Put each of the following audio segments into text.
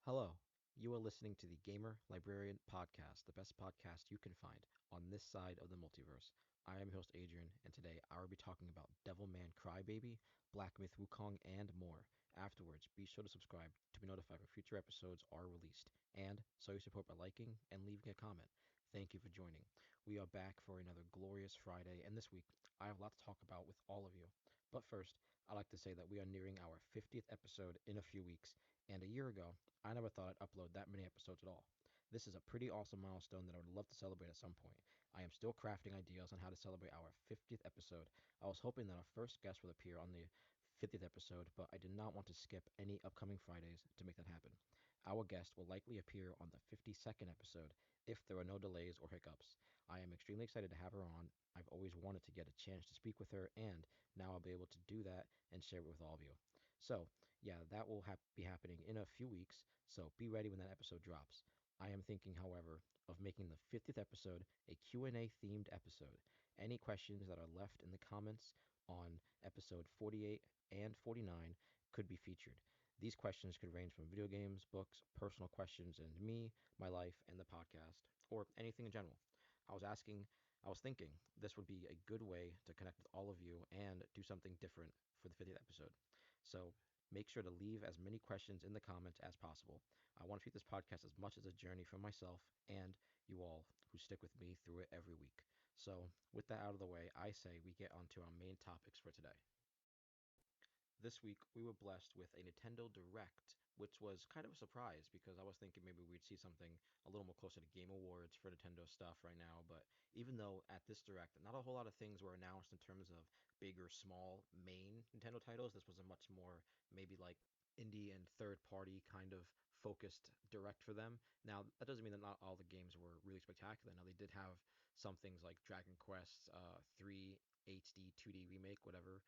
Hello, you are listening to the Gamer Librarian Podcast, the best podcast you can find on this side of the multiverse. I am your host Adrian, and today I will be talking about Devilman Crybaby, Black Myth Wukong, and more. Afterwards, be sure to subscribe to be notified when future episodes are released, and show your support by liking and leaving a comment. Thank you for joining. We are back for another glorious Friday, and this week I have a lot to talk about with all of you. But first, I'd like to say that we are nearing our 50th episode in a few weeks, and a year ago, I never thought I'd upload that many episodes at all. This is a pretty awesome milestone that I would love to celebrate at some point. I am still crafting ideas on how to celebrate our 50th episode. I was hoping that our first guest would appear on the 50th episode, but I did not want to skip any upcoming Fridays to make that happen. Our guest will likely appear on the 52nd episode if there are no delays or hiccups. I am extremely excited to have her on. I've always wanted to get a chance to speak with her, and now I'll be able to do that and share it with all of you. So, yeah, that will be happening in a few weeks, so be ready when that episode drops. I am thinking, however, of making the 50th episode a Q&A themed episode. Any questions that are left in the comments on episode 48 and 49 could be featured. These questions could range from video games, books, personal questions, and me, my life, and the podcast, or anything in general. I was asking, I was thinking this would be a good way to connect with all of you and do something different for the 50th episode. So make sure to leave as many questions in the comments as possible. I want to treat this podcast as much as a journey for myself and you all who stick with me through it every week. So, with that out of the way, I say we get onto our main topics for today. This week, we were blessed with a Nintendo Direct, which was kind of a surprise because I was thinking maybe we'd see something a little more closer to Game Awards for Nintendo stuff right now. But even though at this Direct, not a whole lot of things were announced in terms of big or small main Nintendo titles, this was a much more maybe like indie and third party kind of focused Direct for them. Now, that doesn't mean that not all the games were really spectacular. Now, they did have some things like Dragon Quest 3 HD 2D remake, whatever,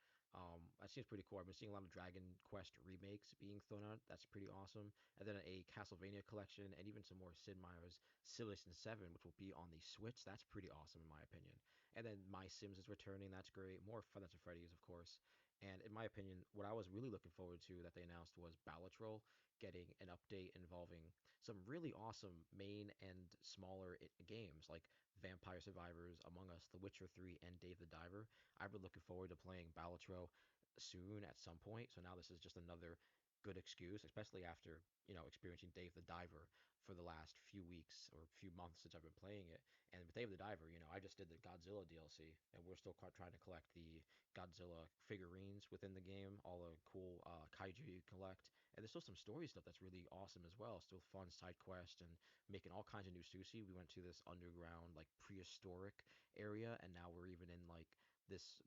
that seems pretty cool. I've been seeing a lot of Dragon Quest remakes being thrown out. That's pretty awesome. And then a Castlevania collection, and even some more Sid Meier's Civilization 7, which will be on the Switch. That's pretty awesome in my opinion. And then My Sims is returning. That's great. More Five Nights at Freddy's, of course. And in my opinion, what I was really looking forward to that they announced was Balatro getting an update involving some really awesome main and smaller games like Vampire Survivors, Among Us, The Witcher 3, and Dave the Diver. I've been looking forward to playing Balatro soon at some point. So now this is just another good excuse, especially after, experiencing Dave the Diver for the last few weeks or few months since I've been playing it. And with Dave the Diver, I just did the Godzilla DLC, and we're still trying to collect the Godzilla figurines within the game, all the cool kaiju you collect. And there's still some story stuff that's really awesome as well. Still fun side quest and making all kinds of new sushi. We went to this underground, like prehistoric area, and now we're even in like this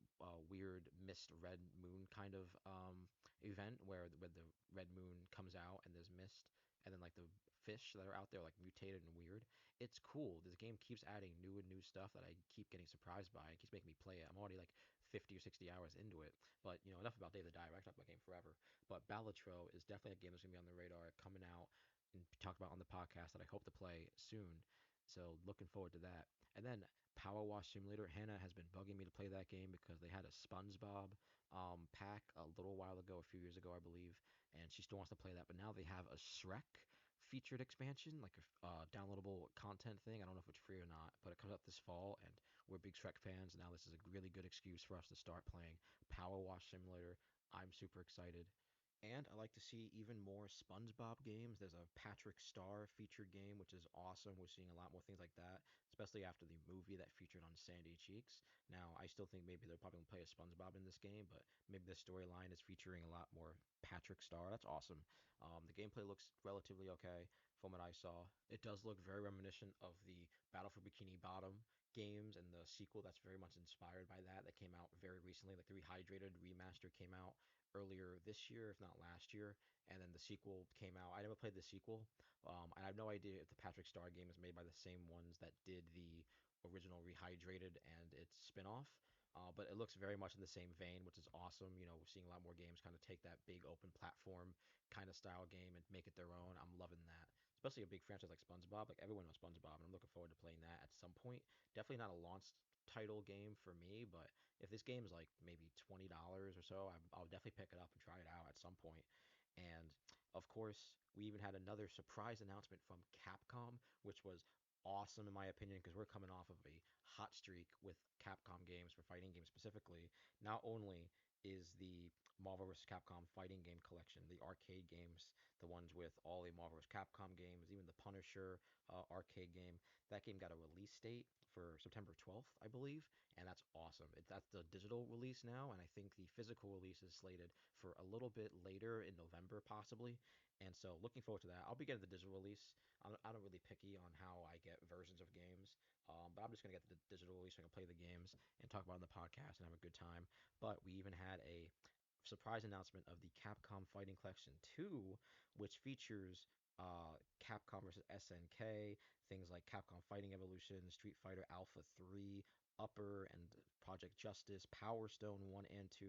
weird mist red moon kind of event where the red moon comes out and there's mist, and then like the fish that are out there like mutated and weird. It's cool. This game keeps adding new and new stuff that I keep getting surprised by. It keeps making me play it. I'm already like 50 or 60 hours into it. But enough about Dave the Diver. I can talk about the game forever. But Balatro is definitely a game that's gonna be on the radar coming out and talked about on the podcast that I hope to play soon. So looking forward to that. And then Power Wash Simulator. Hannah has been bugging me to play that game because they had a SpongeBob pack a little while ago, a few years ago, I believe, and she still wants to play that. But now they have a Shrek featured expansion, like a downloadable content thing. I don't know if it's free or not, but it comes out this fall, and we're big Shrek fans. Now this is a really good excuse for us to start playing Power Wash Simulator. I'm super excited. And I like to see even more SpongeBob games. There's a Patrick Star featured game, which is awesome. We're seeing a lot more things like that, especially after the movie that featured on Sandy Cheeks. Now, I still think maybe they'll probably play a SpongeBob in this game, but maybe the storyline is featuring a lot more Patrick Star. That's awesome. The gameplay looks relatively okay from what I saw. It does look very reminiscent of the Battle for Bikini Bottom games and the sequel that's very much inspired by that came out very recently. Like the Rehydrated remaster came out earlier this year, if not last year, and then the sequel came out. I never played the sequel. I have no idea if the Patrick Star game is made by the same ones that did the original Rehydrated and its spin-off. But it looks very much in the same vein, which is awesome. We're seeing a lot more games kind of take that big open platform kind of style game and make it their own. I'm loving that. Especially a big franchise like SpongeBob. Like everyone knows SpongeBob, and I'm looking forward to playing that at some point. Definitely not a launch title game for me, but if this game is like maybe $20 or so, I'll definitely pick it up and try it out at some point. And Of course, we even had another surprise announcement from Capcom, which was awesome in my opinion because we're coming off of a hot streak with Capcom games for fighting games specifically. Not only is the Marvel vs. Capcom fighting game collection, the arcade games, the ones with all the Marvel vs. Capcom games, even the Punisher arcade game, that game got a release date for September 12th, I believe, and that's awesome. That's the digital release now, and I think the physical release is slated for a little bit later in November, possibly. And so, looking forward to that. I'll be getting the digital release. I'm not really picky on how I get versions of games, but I'm just gonna get the digital release so I can play the games and talk about it on the podcast and have a good time. But we even had a surprise announcement of the Capcom Fighting Collection 2, which features Capcom versus SNK, things like Capcom Fighting Evolution, Street Fighter Alpha 3, Upper and Project Justice, Power Stone 1 and 2,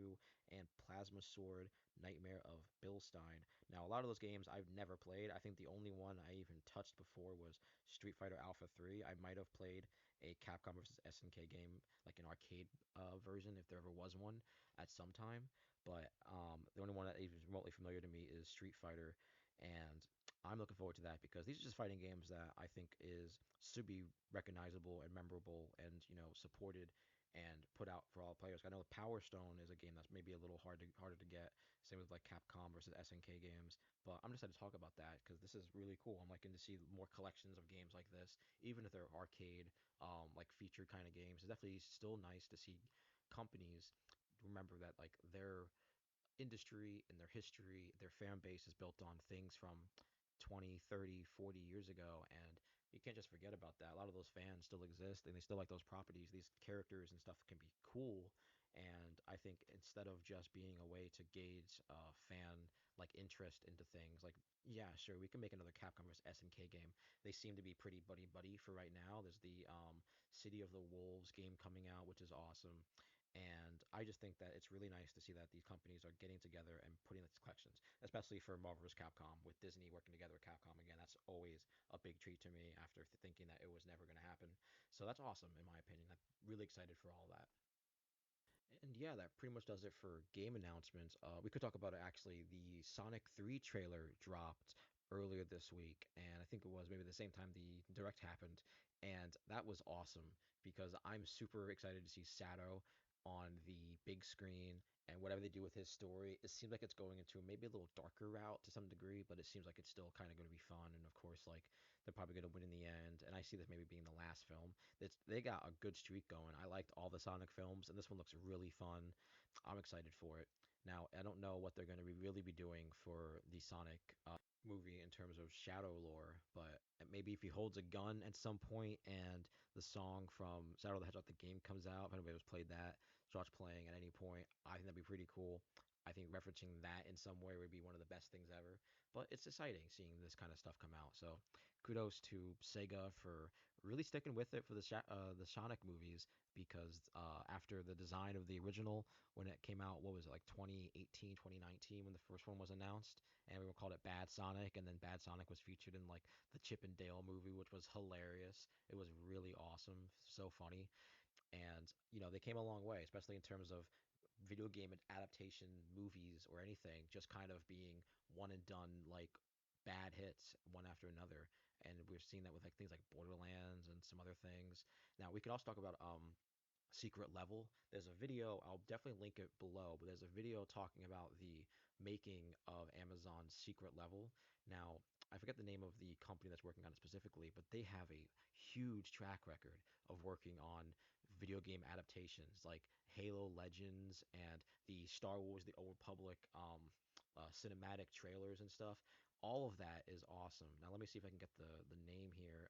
and Plasma Sword Nightmare of Bilstein. Now, a lot of those games I've never played. I think the only one I even touched before was Street Fighter Alpha 3. I might have played a Capcom versus SNK game, like an arcade version, if there ever was one, at some time. But the only one that is remotely familiar to me is Street Fighter, and I'm looking forward to that because these are just fighting games that I think is should be recognizable and memorable and supported and put out for all players. I know Power Stone is a game that's maybe a little harder to get. Same with like Capcom versus SNK games. But I'm just excited to talk about that because this is really cool. I'm liking to see more collections of games like this, even if they're arcade, like featured kind of games. It's definitely still nice to see companies remember that like their industry and their history, their fan base is built on things from 20, 30, 40 years ago. And you can't just forget about that. A lot of those fans still exist and they still like those properties. These characters and stuff can be cool. And I think instead of just being a way to gauge fan like interest into things, like, yeah, sure, we can make another Capcom vs. SNK game. They seem to be pretty buddy buddy for right now. There's the City of the Wolves game coming out, which is awesome. And I just think that it's really nice to see that these companies are getting together and putting these collections, especially for Marvel vs. Capcom with Disney working together with Capcom again. That's always a big treat to me after thinking that it was never going to happen. So that's awesome in my opinion. I'm really excited for all that. And yeah, that pretty much does it for game announcements. We could talk about it actually. The Sonic 3 trailer dropped earlier this week, and I think it was maybe the same time the direct happened, and that was awesome because I'm super excited to see Sato on the big screen and whatever they do with his story. It seems like it's going into maybe a little darker route to some degree, but it seems like it's still kind of going to be fun, and of course, like they're probably going to win in the end, and I see this maybe being the last film. They got a good streak going. I liked all the Sonic films, and this one looks really fun. I'm excited for it. Now, I don't know what they're going to really be doing for the Sonic movie in terms of shadow lore, but maybe if he holds a gun at some point and the song from Shadow the Hedgehog the game comes out, if anybody has played that, starts playing at any point, I think that'd be pretty cool. I think referencing that in some way would be one of the best things ever. But it's exciting seeing this kind of stuff come out. So kudos to Sega for really sticking with it for the Sonic movies because after the design of the original when it came out, what was it, like 2018, 2019 when the first one was announced, and everyone called it Bad Sonic, and then Bad Sonic was featured in like the Chip and Dale movie, which was hilarious. It was really awesome, so funny, and they came a long way, especially in terms of video game adaptation movies or anything, just kind of being one and done like bad hits one after another, and we've seen that with like things like Borderlands and some other things. Now we could also talk about secret level. There's a video, I'll definitely link it below, but there's a video talking about the making of Amazon's secret level. Now, I forget the name of the company that's working on it specifically, but they have a huge track record of working on video game adaptations like Halo Legends and the Star Wars The Old Republic cinematic trailers and stuff. All of that is awesome. Now let me see if I can get the name here.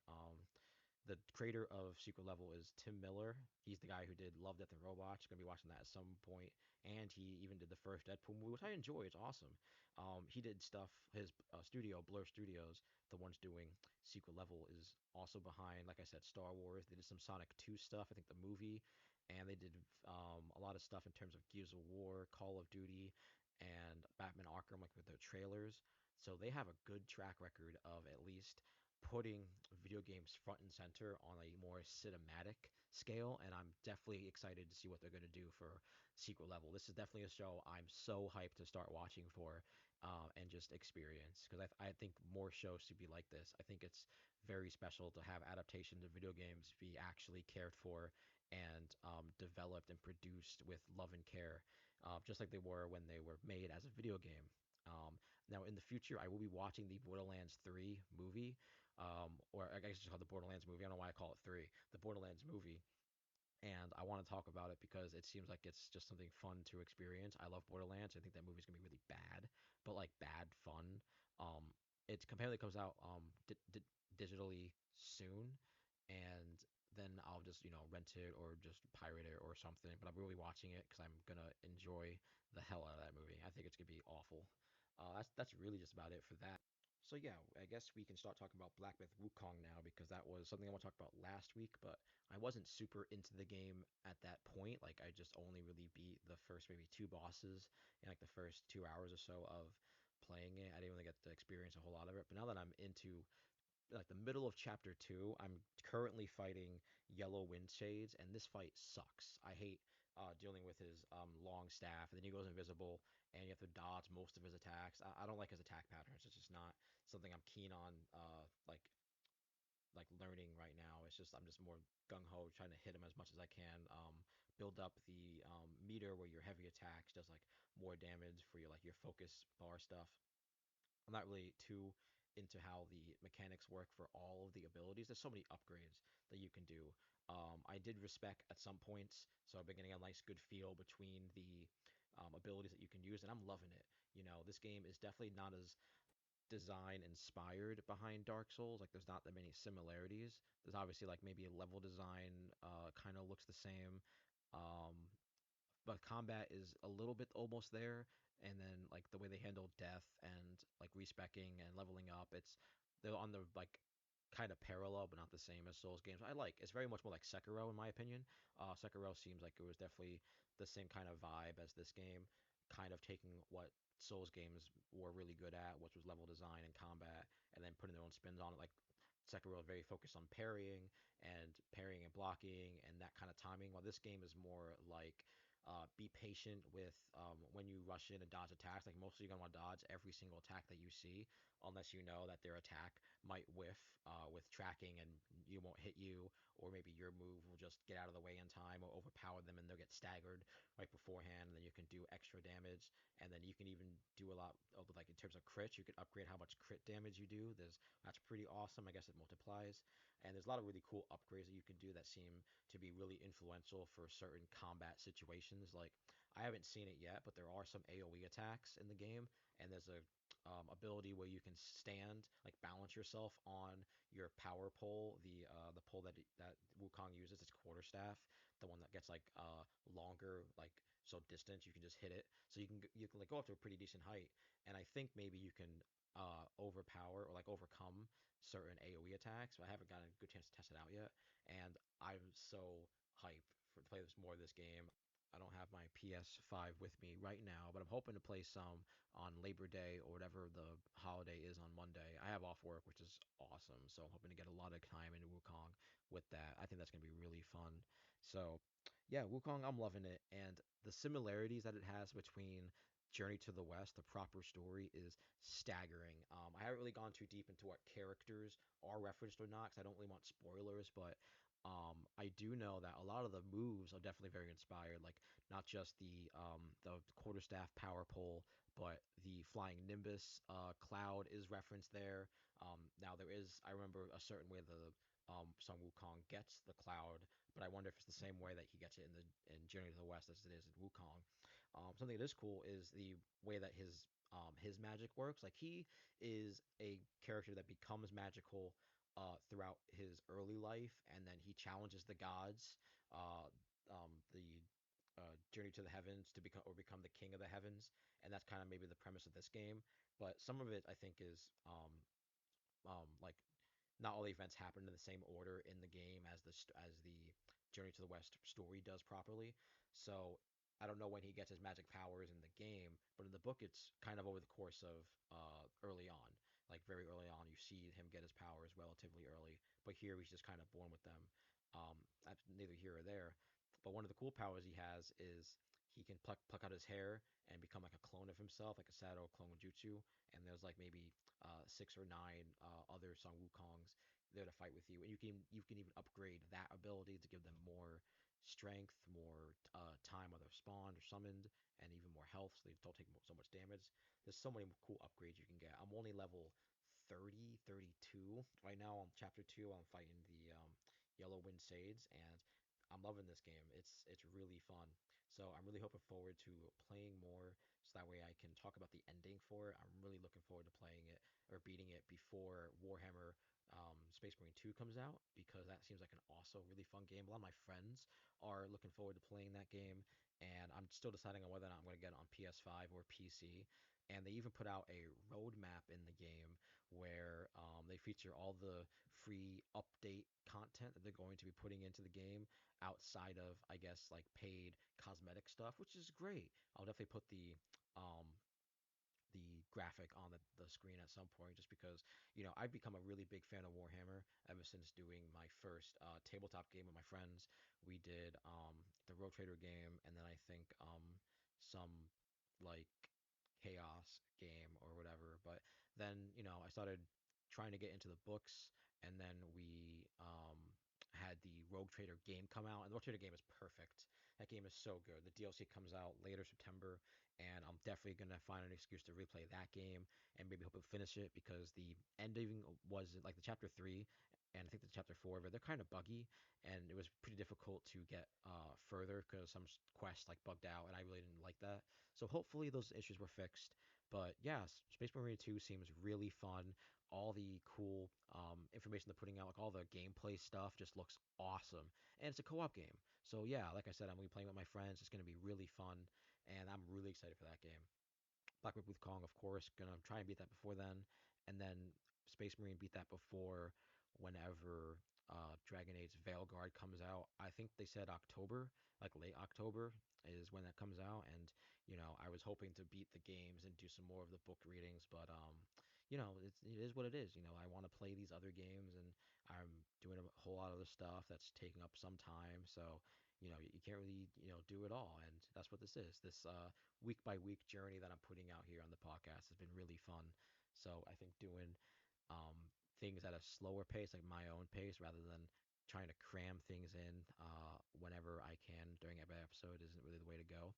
The creator of Secret Level is Tim Miller. He's the guy who did Love, Death, and Robots. You're gonna be watching that at some point, and he even did the first Deadpool movie, which I enjoy. It's awesome. He did stuff. His studio, Blur Studios, the ones doing Secret Level, is also behind, like I said, Star Wars. They did some Sonic 2 stuff. I think the movie, and they did a lot of stuff in terms of Gears of War, Call of Duty, and Batman Arkham, like with their trailers. So they have a good track record of at least putting video games front and center on a more cinematic scale, and I'm definitely excited to see what they're going to do for Secret Level. This is definitely a show I'm so hyped to start watching for, and just experience because I think more shows should be like this. I think it's very special to have adaptations of video games be actually cared for and developed and produced with love and care, just like they were when they were made as a video game. Now, in the future, I will be watching the Borderlands 3 movie, or I guess it's called the Borderlands movie. I don't know why I call it 3, the Borderlands movie, and I want to talk about it because it seems like it's just something fun to experience. I love Borderlands. I think that movie's gonna be really bad, but like bad fun. It apparently comes out digitally soon, and then I'll just rent it or just pirate it or something. But I'm really watching it because I'm gonna enjoy the hell out of that movie. I think it's gonna be awful. That's really just about it for that. So yeah, I guess we can start talking about Black Myth Wukong now because that was something I want to talk about last week, but I wasn't super into the game at that point. Like I just only really beat the first maybe two bosses in like the first 2 hours or so of playing it. I didn't really get to experience a whole lot of it. But now that I'm into like the middle of chapter two, I'm currently fighting Yellow Wind Shades, and this fight sucks. I hate dealing with his long staff, and then he goes invisible, and you have to dodge most of his attacks. I don't like his attack patterns. It's just not something I'm keen on like learning right now. It's just I'm just more gung ho trying to hit him as much as I can. Build up the meter where your heavy attacks does like more damage for your like your focus bar stuff. I'm not really too into how the mechanics work for all of the abilities. There's so many upgrades that you can do. I did respec at some points, so I've been getting a nice good feel between the abilities that you can use, and I'm loving it. This game is definitely not as design inspired behind Dark Souls. Like, there's not that many similarities. There's obviously like maybe a level design kind of looks the same. Um, but combat is a little bit almost there, and then like the way they handle death and like respecking and leveling up, they're on the like kind of parallel but not the same as Souls games. It's very much more like Sekiro in my opinion. Sekiro seems like it was definitely the same kind of vibe as this game, kind of taking what Souls games were really good at, which was level design and combat, and then putting their own spins on it. Like Sekiro is very focused on parrying and blocking and that kind of timing, while this game is more like be patient with when you rush in and dodge attacks. Like mostly you're gonna want to dodge every single attack that you see, unless you know that their attack might whiff with tracking and you won't hit you, or maybe your move will just get out of the way in time or overpower them and they'll get staggered right beforehand. And then you can do extra damage, and then you can even do a lot of like in terms of crits. You can upgrade how much crit damage you do. That's pretty awesome. I guess it multiplies, and there's a lot of really cool upgrades that you can do that seem to be really influential for certain combat situations. Like I haven't seen it yet, but there are some AOE attacks in the game, and there's a ability where you can stand, like balance yourself on your power pole, the pole that Wukong uses, its quarterstaff, the one that gets like longer, like so distance you can just hit it, so you can like go up to a pretty decent height, and I think maybe you can overpower or like overcome certain AOE attacks, but I haven't gotten a good chance to test it out yet. And I'm so hyped to play more of this game. I don't have my PS5 with me right now, but I'm hoping to play some on Labor Day or whatever the holiday is on Monday. I have off work, which is awesome, so I'm hoping to get a lot of time into Wukong with that. I think that's gonna be really fun. So, yeah, Wukong, I'm loving it, and the similarities that it has between Journey to the West, the proper story, is staggering. I haven't really gone too deep into what characters are referenced or not, because I don't really want spoilers, but I do know that a lot of the moves are definitely very inspired. Like not just the quarterstaff power pole, but the flying Nimbus cloud is referenced there. Now there is, I remember a certain way the Sun Wukong gets the cloud, but I wonder if it's the same way that he gets it in Journey to the West as it is in Wukong. Something that is cool is the way that his magic works. Like he is a character that becomes magical throughout his early life, and then he challenges the gods, the journey to the heavens to become the king of the heavens, and that's kind of maybe the premise of this game. But some of it I think is like not all the events happen in the same order in the game as the Journey to the West story does properly. So I don't know when he gets his magic powers in the game, but in the book it's kind of over the course of early on, like very early on. You see him get his powers relatively early, but here he's just kind of born with them. That's neither here or there. But one of the cool powers he has is he can pluck out his hair and become like a clone of himself, like a Shadow clone Jutsu. And there's like maybe 6 or 9 other Son Wukongs there to fight with you, and you can even upgrade that ability to give them more strength, more time whether spawned or summoned, and even more health, so they don't take so much damage. There's so many cool upgrades you can get. I'm only level 30, 32 right now. On chapter 2, I'm fighting the Yellow Wind Sage, and I'm loving this game. It's really fun. So I'm really hoping forward to playing more, so that way I can talk about the ending for it. I'm really looking forward to playing it or beating it before Warhammer Space Marine 2 comes out, because that seems like an also really fun game. A lot of my friends are looking forward to playing that game, and I'm still deciding on whether or not I'm going to get it on PS5 or PC. And they even put out a roadmap in the game where they feature all the free update content that they're going to be putting into the game outside of, I guess, like paid cosmetic stuff, which is great. I'll definitely put um, the graphic on the screen at some point, just because I've become a really big fan of Warhammer ever since doing my first tabletop game with my friends. We did the Road Trader game, and then I think some like chaos game or whatever. But then I started trying to get into the books, and then we had the Rogue Trader game come out, and the Rogue Trader game is perfect. That game is so good. The DLC comes out later September, and I'm definitely gonna find an excuse to replay that game and maybe hope to finish it, because the ending was like the chapter 3 and I think the chapter 4, but they're kind of buggy, and it was pretty difficult to get further because some quests like bugged out, and I really didn't like that. So hopefully those issues were fixed. But yeah, Space Marine 2 seems really fun. All the cool information they're putting out, like all the gameplay stuff, just looks awesome. And it's a co-op game. So yeah, like I said, I'm gonna be playing with my friends. It's gonna be really fun, and I'm really excited for that game. Black Myth Wukong, of course, gonna try and beat that before then, and then Space Marine beat that before whenever Dragon Age Veilguard comes out. I think they said October, like late October is when that comes out, and I was hoping to beat the games and do some more of the book readings, but it is what it is. I want to play these other games, and I'm doing a whole lot of the stuff that's taking up some time, so you can't really do it all, and that's what this is. This week by week journey that I'm putting out here on the podcast has been really fun. So I think doing things at a slower pace, like my own pace, rather than trying to cram things in whenever I can during every episode, isn't really the way to go.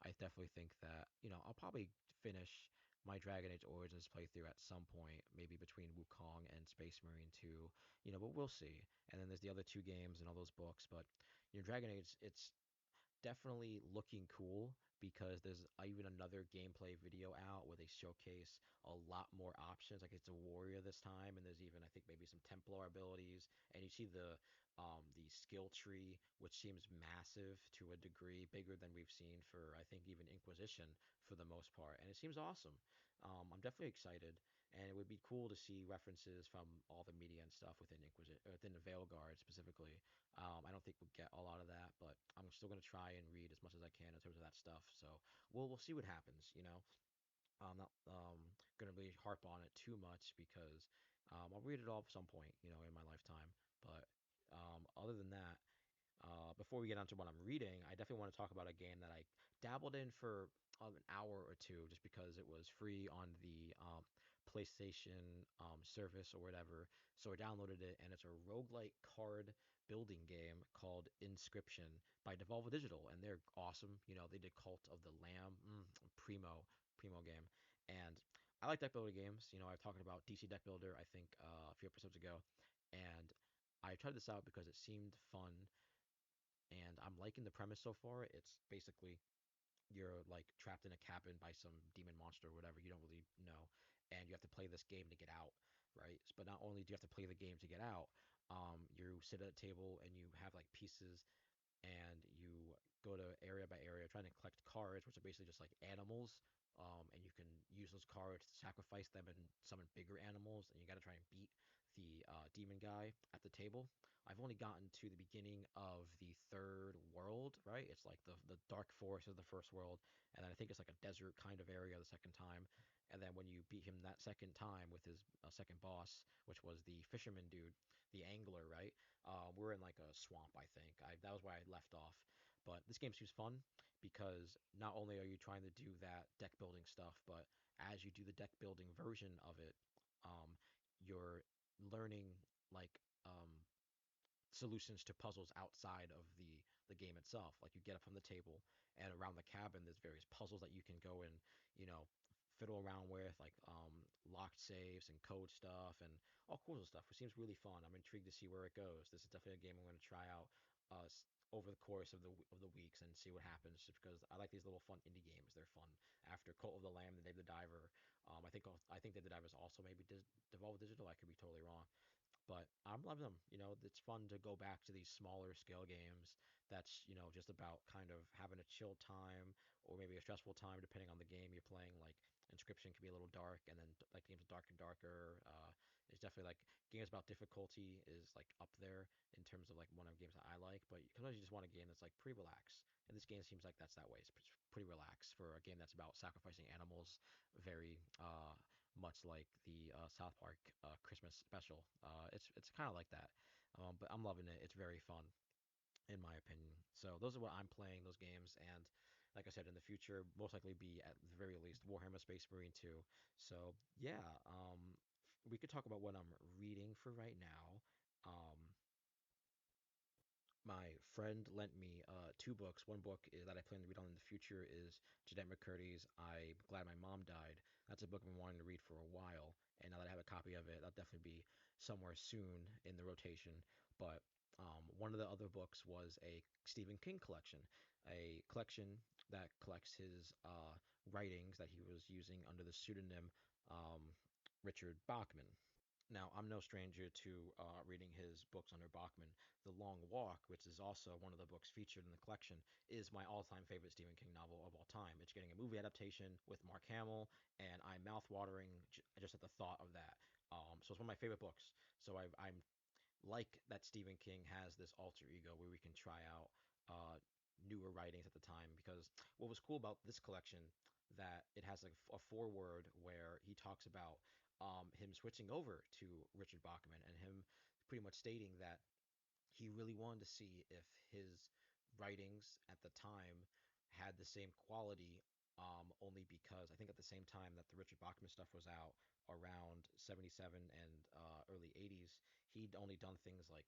I definitely think that I'll probably finish my Dragon Age Origins playthrough at some point, maybe between Wukong and Space Marine 2, but we'll see. And then there's the other two games and all those books, but Dragon Age, it's definitely looking cool, because there's even another gameplay video out where they showcase a lot more options. Like it's a warrior this time, and there's even I think maybe some Templar abilities, and you see the skill tree, which seems massive to a degree, bigger than we've seen for I think even Inquisition for the most part, and it seems awesome. I'm definitely excited, and it would be cool to see references from all the media and stuff within Inquisition, within the Veilguard specifically. I don't think we'll get a lot of that, but I'm still gonna try and read as much as I can in terms of that stuff. So we'll see what happens. I'm not gonna really harp on it too much, because I'll read it all at some point, in my lifetime. But other than that, before we get on to what I'm reading, I definitely want to talk about a game that I dabbled in for an hour or two, just because it was free on the PlayStation service or whatever. So I downloaded it, and it's a roguelike card building game called Inscryption by Devolver Digital, and they're awesome. They did Cult of the Lamb, primo game, and I like deck builder games. I've talked about DC Deck Builder, I think, a few episodes ago, and I tried this out because it seemed fun, and I'm liking the premise so far. It's basically you're like trapped in a cabin by some demon monster or whatever you don't really know, and you have to play this game to get out, right? But not only do you have to play the game to get out, you sit at a table and you have like pieces, and you go to area by area trying to collect cards, which are basically just like animals. And you can use those cards to sacrifice them and summon bigger animals, and you got to try and beat the demon guy at the table. I've only gotten to the beginning of the third world, right? It's like the dark forest is the first world, and then I think it's like a desert kind of area the second time. And then when you beat him that second time with his second boss, which was the fisherman dude, the angler, right? We're in like a swamp, I think. That was where I left off. But this game seems fun because not only are you trying to do that deck building stuff, but as you do the deck building version of it, um, you're learning like um, solutions to puzzles outside of the game itself. Like you get up from the table, and around the cabin, there's various puzzles that you can go and you know fiddle around with, like locked safes and code stuff and all kinds of stuff. It seems really fun. I'm intrigued to see where it goes. This is definitely a game I'm going to try out over the course of the weeks and see what happens. Just because I like these little fun indie games. They're fun. After Cult of the Lamb and Dave the Diver, I think Dave the Diver is also maybe Devolve Digital. I could be totally wrong. But I'm loving them. It's fun to go back to these smaller scale games that's, just about kind of having a chill time or maybe a stressful time depending on the game you're playing. Like Inscryption can be a little dark, and then like games dark and darker. It's definitely like games about difficulty is like up there in terms of like one of the games that I like. But sometimes you just want a game that's like pretty relaxed. And this game seems like that's that way. It's pretty relaxed for a game that's about sacrificing animals. Very much like the South Park Christmas special. It's kind of like that, but I'm loving it. It's very fun, in my opinion. So those are what I'm playing, those games, and like I said, in the future, most likely be at the very least Warhammer Space Marine 2. So yeah, we could talk about what I'm reading for right now. Um, my friend lent me two books. One book that I plan to read on in the future is Jeanette McCurdy's I'm Glad My Mom Died. That's a book I've been wanting to read for a while, and now that I have a copy of it, that'll definitely be somewhere soon in the rotation. But one of the other books was a Stephen King collection, a collection that collects his writings that he was using under the pseudonym um, Richard Bachman. Now, I'm no stranger to reading his books under Bachman. The Long Walk, which is also one of the books featured in the collection, is my all-time favorite Stephen King novel of all time. It's getting a movie adaptation with Mark Hamill, and I'm mouth-watering just at the thought of that. So it's one of my favorite books. So I'm like that Stephen King has this alter ego where we can try out newer writings at the time. Because what was cool about this collection that it has a foreword where he talks about him switching over to Richard Bachman and him pretty much stating that he really wanted to see if his writings at the time had the same quality, only because I think at the same time that the Richard Bachman stuff was out around 77 and early 80s, he'd only done things like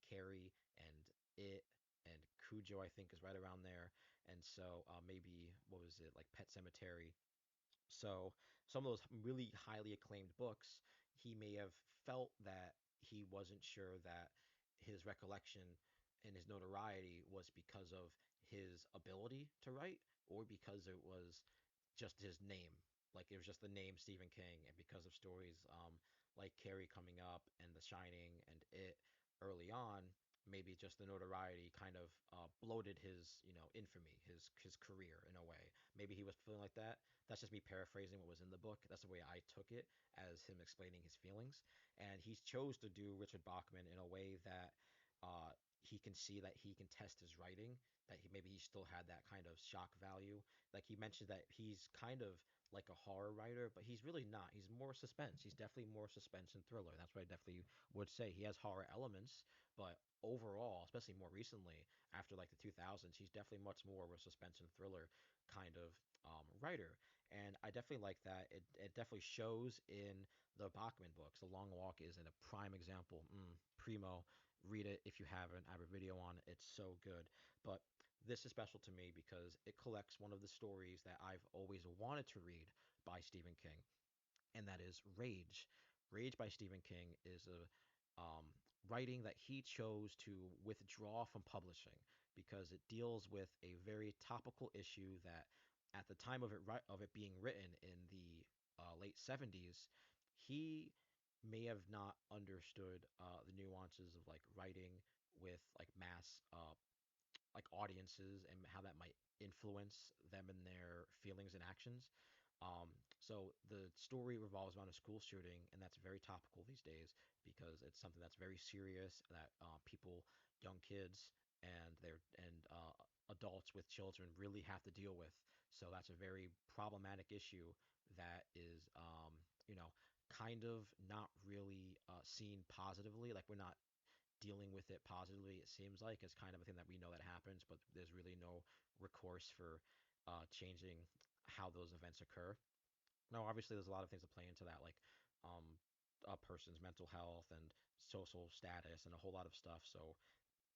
Carrie and It and Cujo, I think, is right around there. And so maybe, what was it, like Pet Cemetery. So some of those really highly acclaimed books, he may have felt that he wasn't sure that his recollection and his notoriety was because of his ability to write or because it was just his name. Like it was just the name Stephen King, and because of stories like Carrie coming up and The Shining and It early on, maybe just the notoriety kind of bloated his infamy, his career in a way. Maybe he was feeling like that. That's just me paraphrasing what was in the book. That's the way I took it, as him explaining his feelings. And he chose to do Richard Bachman in a way that he can see that he can test his writing, that he still had that kind of shock value. Like he mentioned that he's kind of like a horror writer, but he's really not. He's more suspense. He's definitely more suspense and thriller. That's what I definitely would say. He has horror elements, but overall, especially more recently, after like the 2000s, he's definitely much more of a suspense and thriller kind of writer. And I definitely like that. It definitely shows in the Bachman books. The Long Walk is in a prime example. Primo. Read it if you haven't. I have a video on it. It's so good. But this is special to me because it collects one of the stories that I've always wanted to read by Stephen King, and that is Rage. Rage by Stephen King is a um, writing that he chose to withdraw from publishing because it deals with a very topical issue that, at the time of it being written in the late 70s, he may have not understood the nuances of like writing with like mass like audiences and how that might influence them in their feelings and actions. So the story revolves around a school shooting, and that's very topical these days because it's something that's very serious that people, young kids, and adults with children really have to deal with. So that's a very problematic issue that is, you know, kind of not really seen positively. Like we're not dealing with it positively. It seems like it's kind of a thing that we know that happens, but there's really no recourse for changing how those events occur. Now, obviously, there's a lot of things that play into that, like um, a person's mental health and social status and a whole lot of stuff. So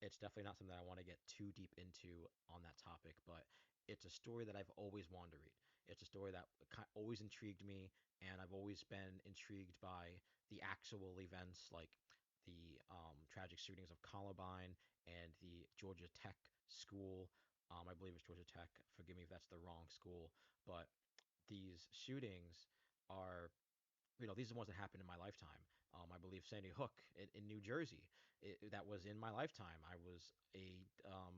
it's definitely not something that I want to get too deep into on that topic, but it's a story that I've always wanted to read. It's a story that always intrigued me, and I've always been intrigued by the actual events, like the tragic shootings of Columbine and the Georgia Tech school. I believe it's Georgia Tech. Forgive me if that's the wrong school, but these shootings are, these are the ones that happened in my lifetime. I believe Sandy Hook in New Jersey, that was in my lifetime. I was a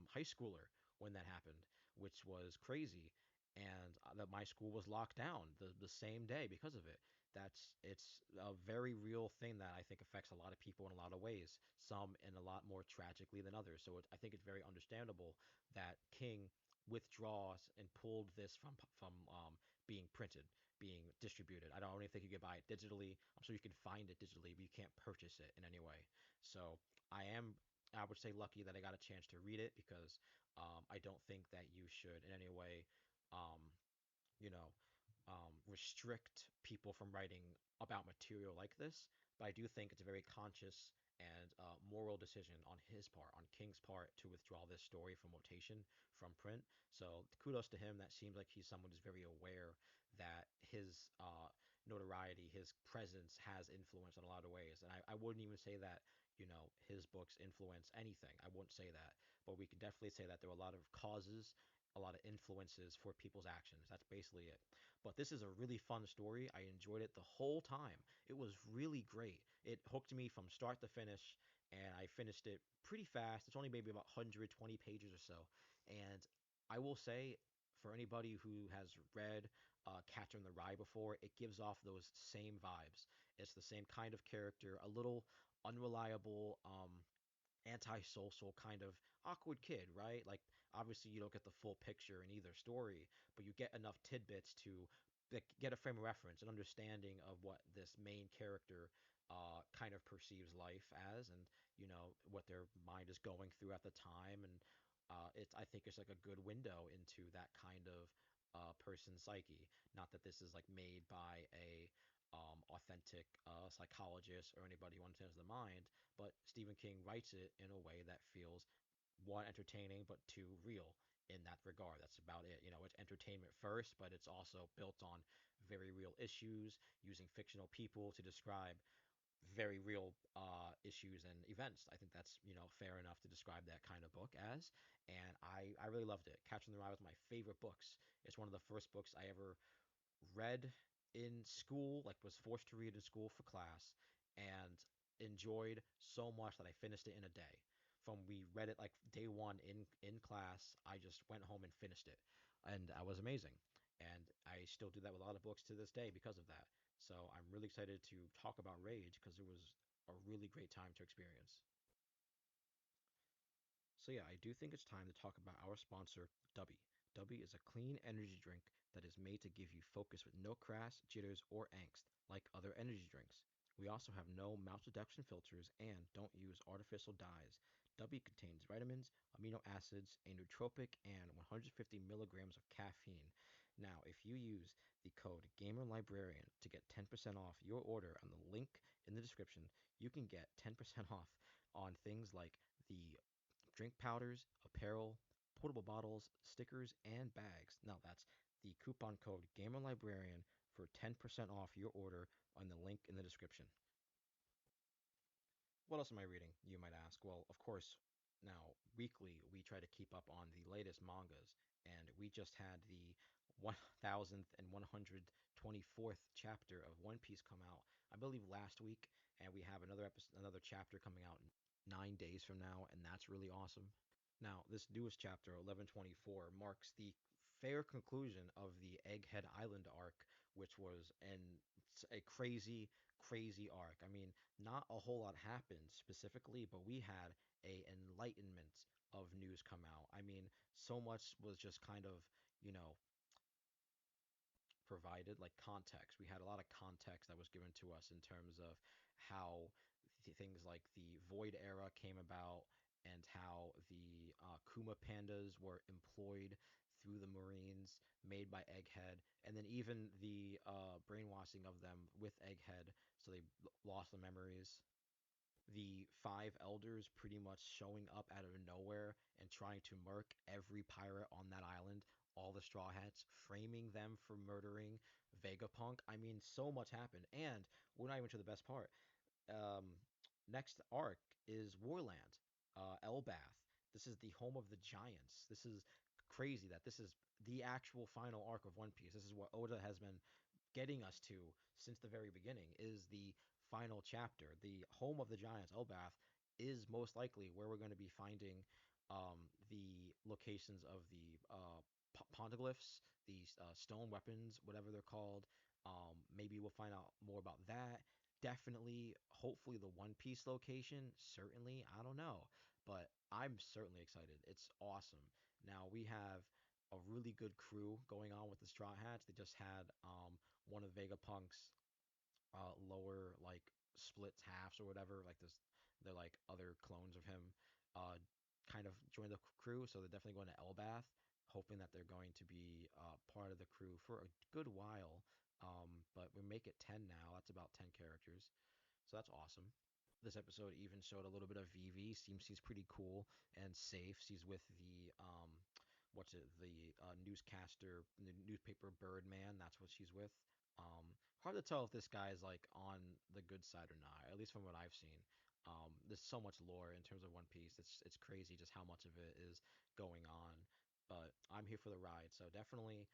high schooler when that happened, which was crazy. And that my school was locked down the same day because of it. It's a very real thing that I think affects a lot of people in a lot of ways, some in a lot more tragically than others. So I think it's very understandable that King withdraws and pulled this from being printed, being distributed. I don't even think you can buy it digitally. I'm sure you can find it digitally, but you can't purchase it in any way. So I am, I would say, lucky that I got a chance to read it because I don't think that you should in any way, um, you know, restrict people from writing about material like this. But I do think it's a very conscious and moral decision on his part, on King's part, to withdraw this story from rotation, from print. So kudos to him. That seems like he's someone who's very aware that his notoriety, his presence has influence in a lot of ways. And I wouldn't even say that, his books influence anything. I wouldn't say that. But we could definitely say that there were a lot of causes, a lot of influences for people's actions. That's basically it. But this is a really fun story. I enjoyed it the whole time. It was really great. It hooked me from start to finish, and I finished it pretty fast. It's only maybe about 120 pages or so. And I will say, for anybody who has read Catcher in the Rye before, it gives off those same vibes. It's the same kind of character, a little unreliable, antisocial kind of awkward kid, right? Like obviously you don't get the full picture in either story, but you get enough tidbits to get a frame of reference, an understanding of what this main character kind of perceives life as, and what their mind is going through at the time, and I think it's like a good window into that kind of person's psyche. Not that this is like made by a authentic psychologist or anybody who understands the mind, but Stephen King writes it in a way that feels, one, entertaining, but two, real in that regard. That's about it. It's entertainment first, but it's also built on very real issues, using fictional people to describe very real issues and events. I think that's fair enough to describe that kind of book as, and I really loved it. Catcher in the Rye was my favorite books. It's one of the first books I ever read in school, like was forced to read in school for class, and enjoyed so much that I finished it in a day. From we read it like day one in class, I just went home and finished it, and that was amazing. And I still do that with a lot of books to this day because of that. So I'm really excited to talk about Rage because it was a really great time to experience. So yeah, I do think it's time to talk about our sponsor, Dubby. Dubby is a clean energy drink that is made to give you focus with no crash, jitters, or angst, like other energy drinks. We also have no maltodextrin filters and don't use artificial dyes. Dubby contains vitamins, amino acids, a nootropic, and 150 milligrams of caffeine. Now, if you use the code GamerLibrarian to get 10% off your order on the link in the description, you can get 10% off on things like the drink powders, apparel, portable bottles, stickers, and bags. Now that's the coupon code GamerLibrarian for 10% off your order on the link in the description. What else am I reading, you might ask? Well, of course, now weekly we try to keep up on the latest mangas, and we just had the 1000th and 124th chapter of One Piece come out, I believe last week, and we have another episode, another chapter coming out 9 days from now, and that's really awesome. Now, this newest chapter, 1124, marks the fair conclusion of the Egghead Island arc, which was a crazy, crazy arc. I mean, not a whole lot happened specifically, but we had a enlightenment of news come out. I mean, so much was just kind of, you know, provided like context. We had a lot of context that was given to us in terms of how things like the Void Era came about and how the Kuma pandas were employed through the Marines, made by Egghead, and then even the brainwashing of them with Egghead, so they lost the memories. The five elders pretty much showing up out of nowhere and trying to murk every pirate on that island, all the Straw Hats, framing them for murdering Vegapunk. I mean, so much happened. And we're not even to the best part. Um, Next arc is Warland, Elbath. This is the home of the giants. This is crazy that this is the actual final arc of One Piece. This is what Oda has been getting us to since the very beginning, is the final chapter. The home of the giants, Elbath, is most likely where we're going to be finding the locations of the poneglyphs, these stone weapons, whatever they're called. Maybe we'll find out more about that. Definitely, hopefully, the One Piece location. Certainly, I don't know, but I'm certainly excited. It's awesome. Now we have a really good crew going on with the Straw Hats. They just had one of Vegapunk's lower like splits halves or whatever, like this, they're like other clones of him, uh, kind of join the crew. So they're definitely going to Elbath, hoping that they're going to be part of the crew for a good while. But we make it 10 now. That's about 10 characters. So that's awesome. This episode even showed a little bit of Vivi. Seems she's pretty cool and safe. She's with the what's it? The newscaster, the newspaper Birdman. That's what she's with. Hard to tell if this guy is like on the good side or not. At least from what I've seen. There's so much lore in terms of One Piece. It's crazy just how much of it is going on. But I'm here for the ride. So definitely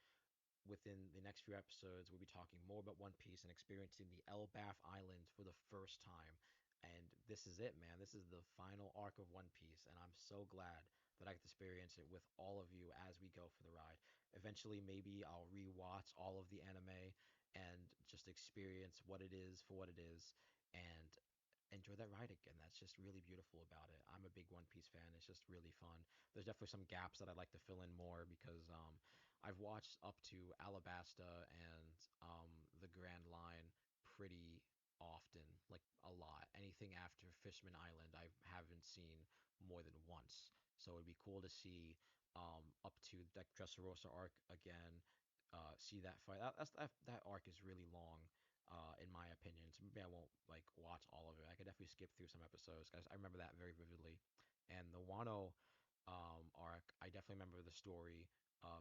within the next few episodes, we'll be talking more about One Piece and experiencing the Elbaf Island for the first time. And this is it, man. This is the final arc of One Piece, and I'm so glad that I get to experience it with all of you as we go for the ride. Eventually, maybe I'll rewatch all of the anime and just experience what it is for what it is, and enjoy that ride again. That's just really beautiful about it. I'm a big One Piece fan. It's just really fun. There's definitely some gaps that I'd like to fill in more because I've watched up to Alabasta and the Grand Line pretty often, like a lot. Anything after Fishman Island, I haven't seen more than once. So it'd be cool to see up to that Dressrosa arc again. See that fight. That arc is really long, in my opinion. So maybe I won't like watch all of it. I could definitely skip through some episodes, guys. I remember that very vividly. And the Wano arc, I definitely remember the story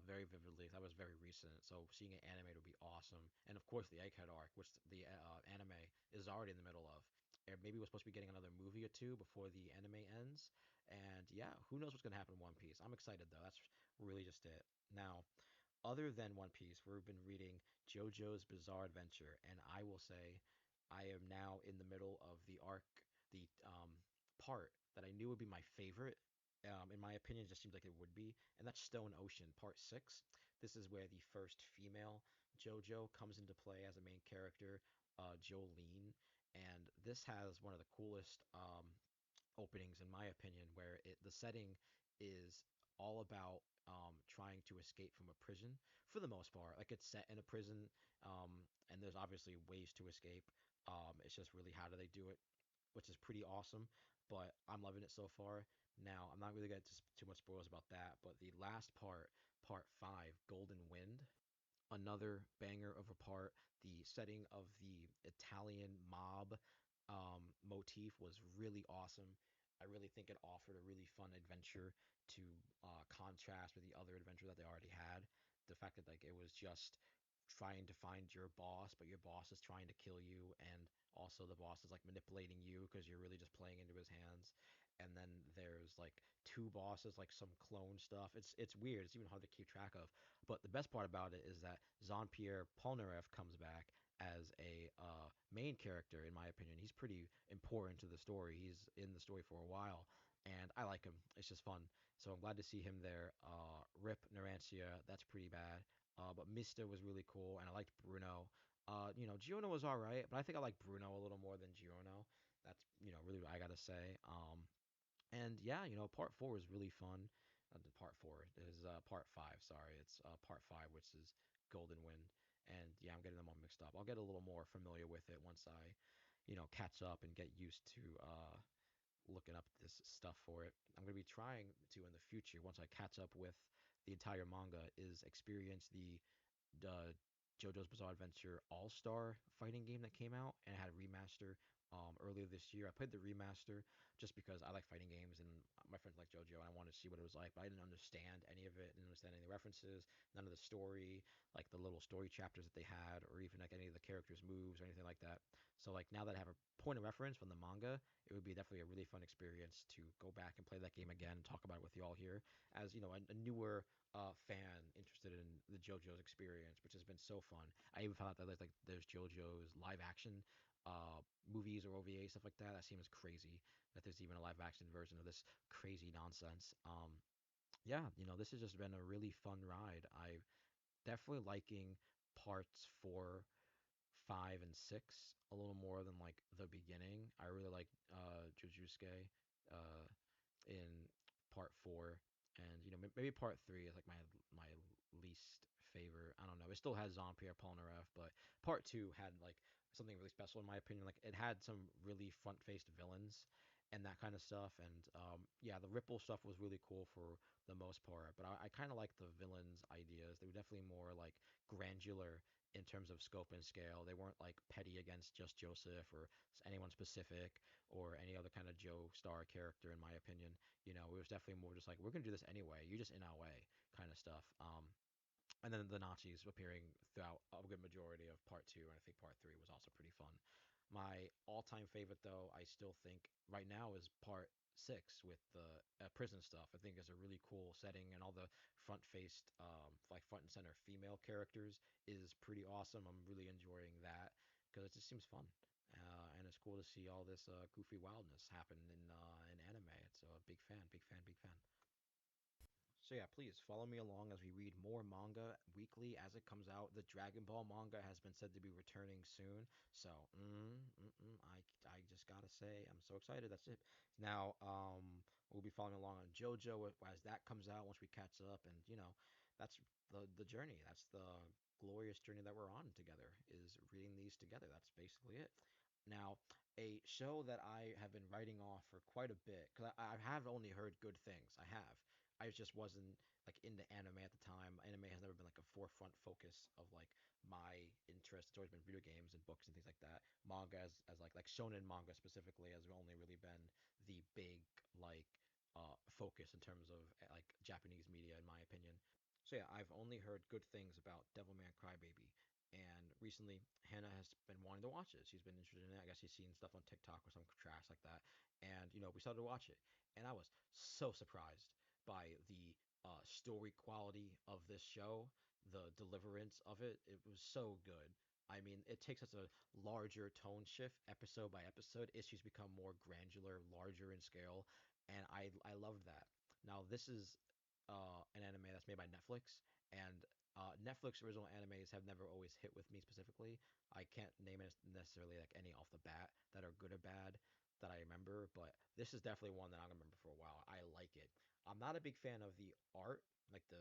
very vividly. That was very recent, so seeing it animated would be awesome. And of course, the Egghead arc, which the anime is already in the middle of. And maybe we're supposed to be getting another movie or two before the anime ends. And yeah, who knows what's gonna happen in One Piece? I'm excited though. That's really just it. Now, other than One Piece, we've been reading JoJo's Bizarre Adventure, and I will say I am now in the middle of the arc, the part that I knew would be my favorite. In my opinion, it just seems like it would be, and that's Stone Ocean, Part 6. This is where the first female JoJo comes into play as a main character, Jolene, and this has one of the coolest openings in my opinion, where the setting is all about trying to escape from a prison for the most part. Like it's set in a prison, and there's obviously ways to escape. It's just really how do they do it, which is pretty awesome. But I'm loving it so far. Now I'm not really gonna get too much spoilers about that, but the last part, Part 5, Golden Wind, another banger of a part. The setting of the Italian mob motif was really awesome. I really think it offered a really fun adventure to contrast with the other adventure that they already had. The fact that like it was just trying to find your boss, but your boss is trying to kill you, and also the boss is like manipulating you because you're really just playing into his hands. And then there's like two bosses, like some clone stuff. It's weird. It's even hard to keep track of. But the best part about it is that Jean-Pierre Polnareff comes back as a main character, in my opinion. He's pretty important to the story. He's in the story for a while, and I like him. It's just fun. So I'm glad to see him there. Rip Narantia, that's pretty bad. But Mista was really cool, and I liked Bruno. Giono was all right, but I think I like Bruno a little more than Giono. That's really what I gotta say. And yeah, part four is really fun. Part four is part five. Sorry, it's part five, which is Golden Wind. And yeah, I'm getting them all mixed up. I'll get a little more familiar with it once I catch up and get used to looking up this stuff for it. I'm gonna be trying to in the future once I catch up with the entire manga is experience the JoJo's Bizarre Adventure All Star fighting game that came out and it had a remaster earlier this year. I played the remaster just because I like fighting games and my friends like JoJo and I wanted to see what it was like, but I didn't understand any of it, didn't understand any of the references, none of the story, like the little story chapters that they had, or even like any of the characters' moves or anything like that. So like now that I have a point of reference from the manga, it would be definitely a really fun experience to go back and play that game again and talk about it with you all here as a newer fan interested in the JoJo's experience, which has been so fun. I even found out that there's JoJo's live action movies or OVA stuff like that. That seems crazy that there's even a live action version of this crazy nonsense. Yeah, this has just been a really fun ride. I definitely liking parts 4, 5, and 6 a little more than like the beginning. I really like Jujutsu uh, in part 4, and maybe part 3 is like my least favorite. I don't know. It still has Jean-Pierre Polnareff, but part 2 had like something really special in my opinion. Like it had some really front-faced villains and that kind of stuff. And yeah, the Ripple stuff was really cool for the most part. But I kind of like the villains' ideas. They were definitely more like granular in terms of scope and scale. They weren't like petty against just Joseph or anyone specific or any other kind of Joe Star character, in my opinion. It was definitely more just like, we're going to do this anyway. You're just in our way kind of stuff. And then the Nazis appearing throughout a good majority of part 2, and I think part 3 was also pretty fun. My all-time favorite, though, I still think right now is part 6 with the prison stuff. I think is a really cool setting, and all the front-faced, like front and center female characters is pretty awesome. I'm really enjoying that because it just seems fun. And it's cool to see all this goofy wildness happen in anime. It's a big fan, big fan, big fan. So yeah, please follow me along as we read more manga weekly as it comes out. The Dragon Ball manga has been said to be returning soon, so I just gotta say I'm so excited. That's it. Now we'll be following along on JoJo as that comes out once we catch up, and that's the journey. That's the glorious journey that we're on together. Is reading these together. That's basically it. Now, a show that I have been writing off for quite a bit because I have only heard good things. I have. I just wasn't like into anime at the time. Anime has never been like a forefront focus of like my interest. It's always been video games and books and things like that. Manga as like shonen manga specifically has only really been the big like focus in terms of like Japanese media in my opinion. So yeah, I've only heard good things about Devilman Crybaby, and recently Hannah has been wanting to watch it. She's been interested in it. I guess she's seen stuff on TikTok or some trash like that, and we started to watch it, and I was so surprised by the story quality of this show, the deliverance of it. It was so good. I mean, it takes us a larger tone shift episode by episode. Issues become more granular, larger in scale, and I loved that. Now this is an anime that's made by Netflix, and Netflix original animes have never always hit with me specifically. I can't name it necessarily like any off the bat that are good or bad that I remember, but this is definitely one that I'm gonna remember for a while. I like it. I'm not a big fan of the art, like the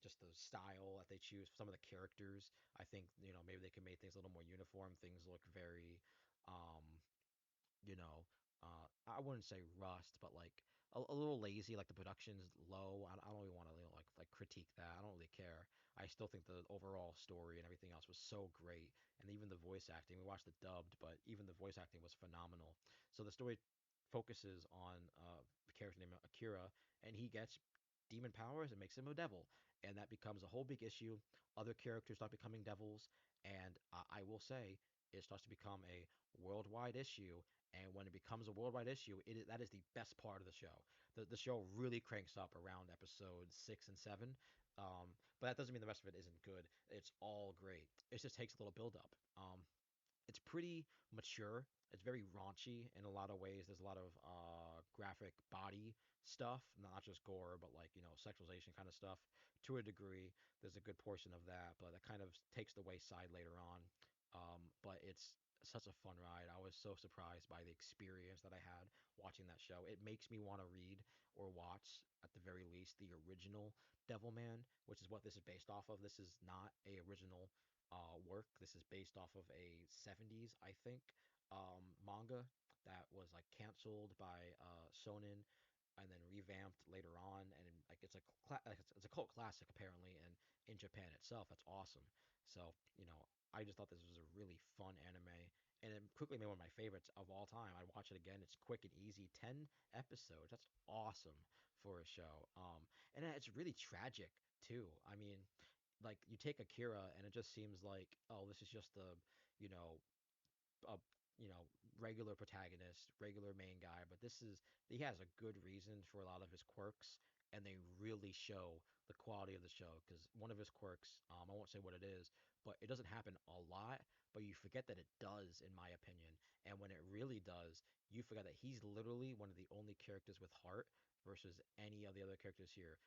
just the style that they choose. Some of the characters, I think maybe they can make things a little more uniform. Things look very um, you know, I wouldn't say rust, but like a little lazy. Like the production's low. I don't really want to like critique that. I don't really care. I still think the overall story and everything else was so great, and even the voice acting. We watched it dubbed, but even the voice acting was phenomenal. So the story focuses on a character named Akira, and he gets demon powers and makes him a devil, and that becomes a whole big issue. Other characters start becoming devils, and I will say it starts to become a worldwide issue, and when it becomes a worldwide issue, that is the best part of the show. The show really cranks up around episode 6 and 7. But that doesn't mean the rest of it isn't good. It's all great. It just takes a little build up. It's pretty mature. It's very raunchy in a lot of ways. There's a lot of graphic body stuff, not just gore, but like sexualization kind of stuff to a degree. There's a good portion of that, but that kind of takes the wayside later on. But it's such a fun ride. I was so surprised by the experience that I had watching that show. It makes me want to read or watch, at the very least, the original Devilman, which is what this is based off of. This is not a original work. This is based off of a 70s, I think, manga that was like canceled by Shonen and then revamped later on, and like it's a cult classic apparently, and in Japan itself, that's awesome. So I just thought this was a really fun anime, and it quickly made one of my favorites of all time. I watch it again; it's quick and easy, 10 episodes. That's awesome for a show. And it's really tragic too. I mean, like you take Akira, and it just seems like, oh, this is just you know a you know regular protagonist, regular main guy, but he has a good reason for a lot of his quirks, and they really show the quality of the show. Because one of his quirks, I won't say what it is, but it doesn't happen a lot, but you forget that it does, in my opinion. And when it really does, you forget that he's literally one of the only characters with heart versus any of the other characters here.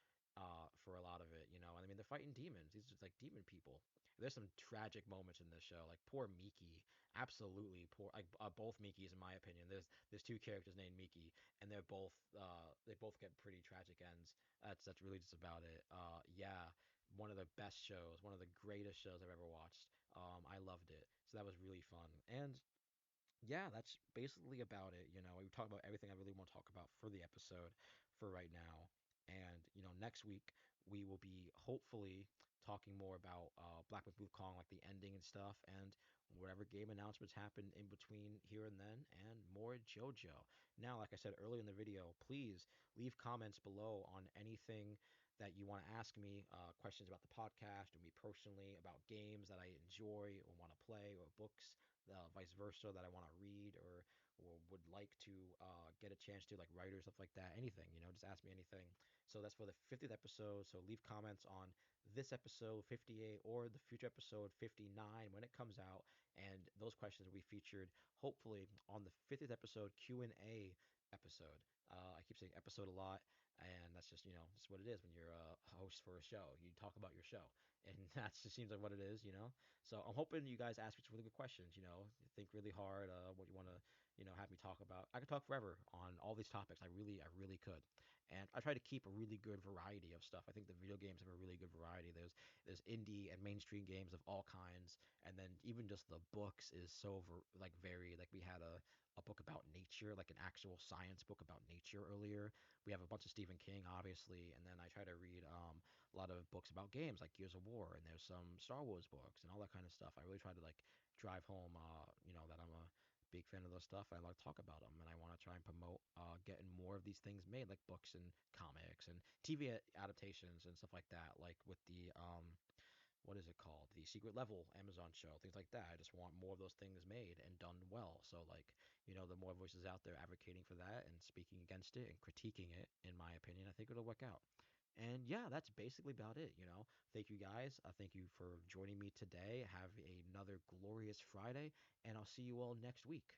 For a lot of it, and I mean, they're fighting demons. These are like demon people. There's some tragic moments in this show, like poor Miki, absolutely poor. Like both Mikis, in my opinion. There's two characters named Miki, and they both get pretty tragic ends. That's really just about it. Yeah, one of the best shows, one of the greatest shows I've ever watched. I loved it. So that was really fun. And yeah, that's basically about it. We talked about everything I really want to talk about for the episode for right now. And, next week we will be hopefully talking more about Black Myth Wukong, like the ending and stuff, and whatever game announcements happen in between here and then, and more JoJo. Now, like I said earlier in the video, please leave comments below on anything that you want to ask me, questions about the podcast or me personally, about games that I enjoy or want to play, or books, vice versa, that I want to read, or would like to get a chance to, like writers, stuff like that. Anything, just ask me anything. So that's for the 50th episode. So leave comments on this episode 58 or the future episode 59 when it comes out, and those questions will be featured hopefully on the 50th episode Q&A episode. I keep saying episode a lot, and that's just that's what it is when you're a host for a show. You talk about your show, and that just seems like what it is. So I'm hoping you guys ask me some really good questions. Think really hard. What you want to have me talk about. I could talk forever on all these topics. I really could, and I try to keep a really good variety of stuff. I think the video games have a really good variety. There's indie and mainstream games of all kinds, and then even just the books is so like varied. Like we had a book about nature, like an actual science book about nature earlier. We have a bunch of Stephen King, obviously, and then I try to read a lot of books about games like Gears of War, and there's some Star Wars books and all that kind of stuff. I really try to like drive home, that I'm a big fan of those stuff. I like to talk about them, and I want to try and promote getting more of these things made, like books and comics and TV adaptations and stuff like that. Like with the what is it called? The Secret Level Amazon show, things like that. I just want more of those things made and done well. So like, the more voices out there advocating for that and speaking against it and critiquing it, in my opinion, I think it'll work out. And yeah, that's basically about it. Thank you guys. Thank you for joining me today. Have another glorious Friday, and I'll see you all next week.